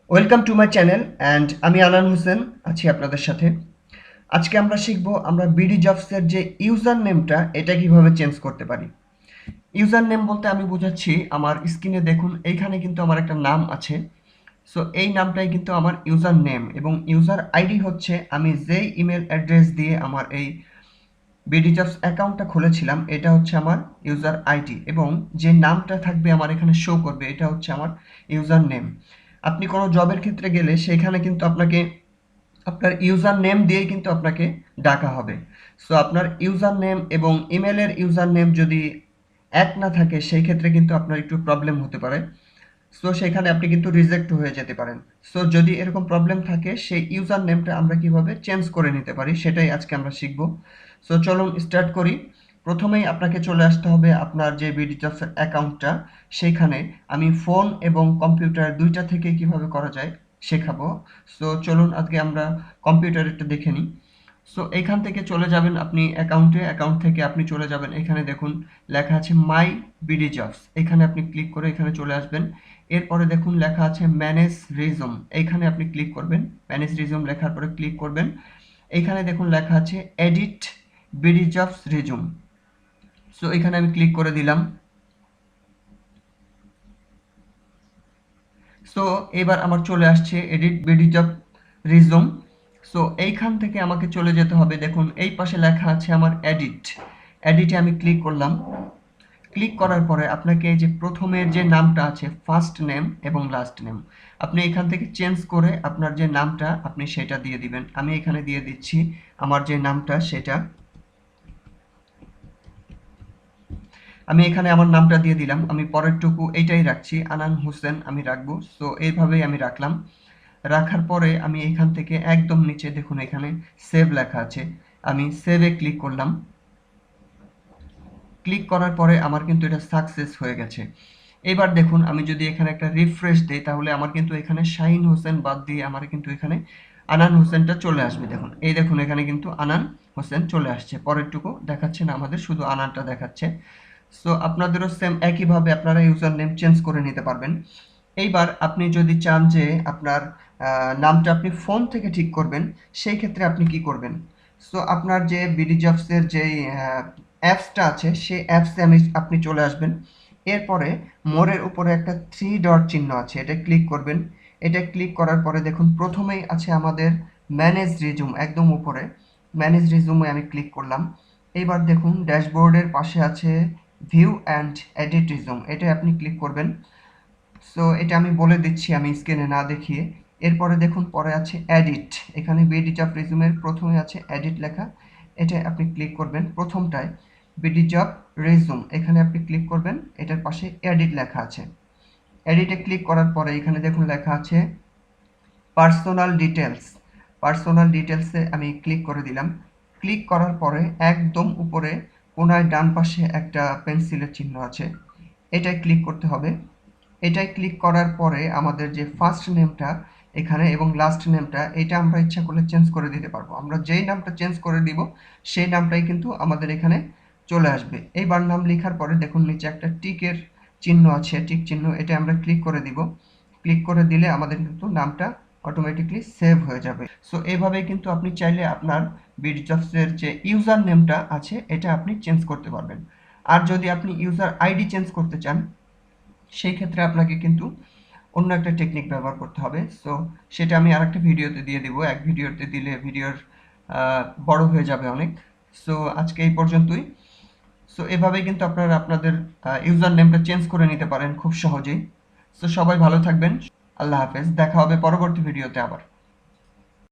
Welcome to my channel and আমি আনান হোসেন আছি আপনাদের সাথে। আজকে আমরা শিখব আমরা বিডি জবসের যে ইউজার নেমটা এটা কিভাবে চেঞ্জ করতে পারি। ইউজার নেম বলতে আমি বোঝাচ্ছি আমার স্ক্রিনে দেখুন এইখানে কিন্তু আমার একটা নাম আছে। সো এই নামটাই কিন্তু আমার ইউজার নেম এবং ইউজার আইডি হচ্ছে আমি যেই ইমেল অ্যাড্রেস দিয়ে আমার এই BDjobs অ্যাকাউন্টটা খুলেছিলাম এটা হচ্ছে আমার ইউজার আইডি এবং যে নামটা থাকবে আমার এখানে শো করবে এটা হচ্ছে আমার ইউজার নেম। আপনি কোনো জবের ক্ষেত্রে গেলে সেখানে কিন্তু আপনাকে আপনার ইউজার নেম দিয়েই কিন্তু আপনাকে ডাকা হবে। সো আপনার ইউজার নেম এবং ইমেলের ইউজার নেম যদি এক না থাকে সেই ক্ষেত্রে কিন্তু আপনার একটু প্রবলেম হতে পারে। সো সেখানে আপনি কিন্তু রিজেক্ট হয়ে যেতে পারেন। সো যদি এরকম প্রবলেম থাকে সেই ইউজার নেমটা আমরা কিভাবে চেঞ্জ করে নিতে পারি সেটাই আজকে আমরা শিখব। সো চলুন স্টার্ট করি। প্রথমেই আপনাকে চলে আসতে হবে আপনার যে BDjobs অ্যাকাউন্টটা, সেইখানে আমি ফোন এবং কম্পিউটার দুইটা থেকে কিভাবে করা যায় শেখাবো। সো চলুন আজকে আমরা কম্পিউটারেরটা দেখে নিই। সো এইখান থেকে চলে যাবেন আপনি অ্যাকাউন্টে, অ্যাকাউন্ট থেকে আপনি চলে যাবেন এখানে দেখুন লেখা আছে মাই BDjobs, এখানে আপনি ক্লিক করে এখানে চলে আসবেন। এরপরে দেখুন লেখা আছে ম্যানেজ রিজুম, এইখানে আপনি ক্লিক করবেন। ম্যানেজ রিজুম লেখার পরে ক্লিক করবেন। এইখানে দেখুন লেখা আছে এডিট BDjobs রিজুম। সো এখানে আমি ক্লিক করে দিলাম। সো এবার আমার চলে আসছে এডিট BDjobs রিজুম। সো এইখান থেকে আমাকে চলে যেতে হবে, দেখুন এই পাশে লেখা আছে আমার এডিট, এডিটে আমি ক্লিক করলাম। ক্লিক করার পরে আপনাকে এই যে প্রথমের যে নামটা আছে ফার্স্ট নেম এবং লাস্ট নেম আপনি এখান থেকে চেঞ্জ করে আপনার যে নামটা আপনি সেটা দিয়ে দিবেন। আমি এখানে দিয়ে দিচ্ছি আমার যে নামটা সেটা, আমি এখানে আমার নামটা দিয়ে দিলাম। আমি পরেরটুকু এইটাই রাখছি, আনান হোসেন আমি রাখবো। সো এইভাবেই আমি রাখলাম। রাখার পরে আমি এখান থেকে একদম নিচে দেখুন এখানে সেভ লেখা আছে, আমি সেভে ক্লিক করলাম। ক্লিক করার পরে আমার কিন্তু এটা সাকসেস হয়ে গেছে। এবার দেখুন আমি যদি এখানে একটা রিফ্রেশ দেই তাহলে আমার কিন্তু এখানে শাহিন হোসেন বাদ দিয়ে আমার কিন্তু এখানে আনান হোসেনটা চলে আসবে। দেখুন এই দেখুন এখানে কিন্তু আনান হোসেন চলে আসছে, পরেরটুকু দেখাচ্ছে না, আমাদের শুধু আনানটা দেখাচ্ছে। সো আপনাদেরও সেম একইভাবে আপনারা ইউজার নেম চেঞ্জ করে নিতে পারবেন। এইবার আপনি যদি চান যে আপনার নামটা আপনি ফোন থেকে ঠিক করবেন সেই ক্ষেত্রে আপনি কি করবেন। সো আপনার যে BDjobs-এর যেই অ্যাপসটা আছে সেই অ্যাপসে আপনি চলে আসবেন। এরপরে মোড়ের উপরে একটা থ্রি ডট চিহ্ন আছে, এটা ক্লিক করবেন। এটা ক্লিক করার পরে দেখুন প্রথমেই আছে আমাদের ম্যানেজ রিজুম, একদম উপরে ম্যানেজ রিজুমে আমি ক্লিক করলাম। এইবার দেখুন ড্যাশবোর্ডের পাশে আছে ভিউ অ্যান্ড এডিট রিজুম, এটা আপনি ক্লিক করবেন। সো এটা আমি বলে দিচ্ছি আমি স্ক্রিনে না দেখিয়ে। এরপরে দেখুন পরে আছে এডিট, এখানে BDjobs রিজুমের প্রথমে আছে এডিট লেখা, এটা আপনি ক্লিক করবেন প্রথমটায়। BDjobs রিজুম এখানে আপনি ক্লিক করবেন, এটার পাশে এডিট লেখা আছে। এডিটে ক্লিক করার পরে এখানে দেখুন লেখা আছে পার্সোনাল ডিটেলস, পার্সোনাল ডিটেলসে আমি ক্লিক করে দিলাম। ক্লিক করার পরে একদম উপরে কোনায় ডান পাশে একটা পেন্সিলের চিহ্ন আছে, এটায় ক্লিক করতে হবে। এটায় ক্লিক করার পরে আমাদের যে ফার্স্ট নেমটা এখানে এবং লাস্ট নেমটা এটা আমরা ইচ্ছা করলে চেঞ্জ করে দিতে পারবো। আমরা যেই নামটা চেঞ্জ করে দিব সেই নামটাই কিন্তু আমাদের এখানে চলে আসবে। এইবার নাম লেখার পরে দেখুন নিচে একটা টিকের চিহ্ন আছে, টিক চিহ্ন, এটা আমরা ক্লিক করে দিব। ক্লিক করে দিলে আমাদের কিন্তু নামটা অটোমেটিকলি সেভ হয়ে যাবে। সো এইভাবেই কিন্তু আপনি চাইলে আপনার BDjobs-এর যে ইউজার নেমটা আছে এটা আপনি চেঞ্জ করতে পারবেন। আর যদি আপনি ইউজার আইডি চেঞ্জ করতে চান সেই ক্ষেত্রে আপনাকে কিন্তু অন্য একটা টেকনিক ব্যবহার করতে হবে। সো সেটা আমি আরেকটা ভিডিওতে দিয়ে দিব, এক ভিডিওতে দিলে ভিডিওর বড় হয়ে যাবে অনেক। সো আজকে এই পর্যন্তই। সো এভাবেই কিন্তু আপনারা আপনাদের ইউজার নেমটা চেঞ্জ করে নিতে পারেন খুব সহজেই। সো সবাই ভালো থাকবেন, আল্লাহ হাফেজ, দেখা হবে পরবর্তী ভিডিওতে আবার।